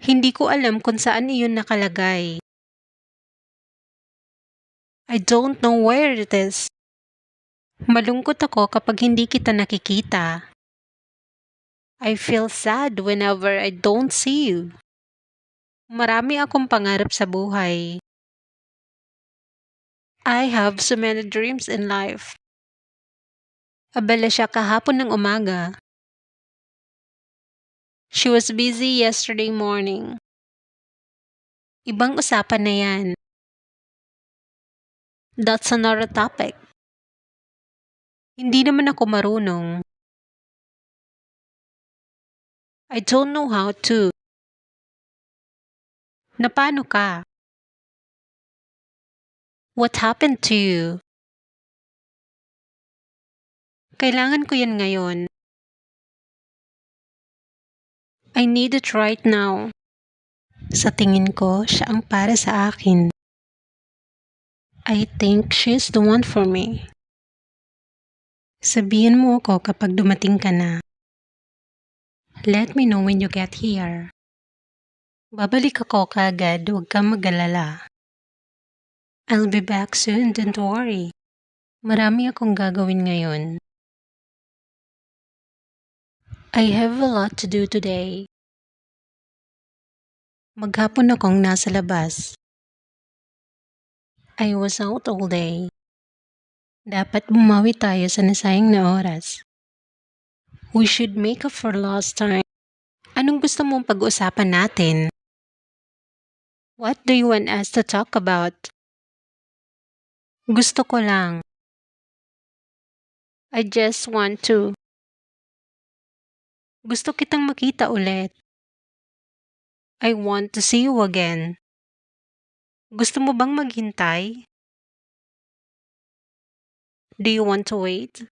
Hindi ko alam kung saan iyon nakalagay. I don't know where it is. Malungkot ako kapag hindi kita nakikita. I feel sad whenever I don't see you. Marami akong pangarap sa buhay. I have so many dreams in life. Abala siya kahapon ng umaga. She was busy yesterday morning. Ibang usapan na yan. That's another topic. Hindi naman ako marunong. I don't know how to. Na paano ka? What happened to you? Kailangan ko yan ngayon. I need it right now. Sa tingin ko, siya ang para sa akin. I think she's the one for me. Sabihin mo ako kapag dumating ka na. Let me know when you get here. Babalik ako kaagad, huwag kang mag-alala. I'll be back soon, don't worry. Marami akong gagawin ngayon. I have a lot to do today. Maghapon akong nasa labas. I was out all day. Dapat bumawi tayo sa nasayang na oras. We should make up for lost time. Anong gusto mong pag-usapan natin? What do you want us to talk about? Gusto ko lang. I just want to. Gusto kitang makita ulit. I want to see you again. Gusto mo bang maghintay? Do you want to wait?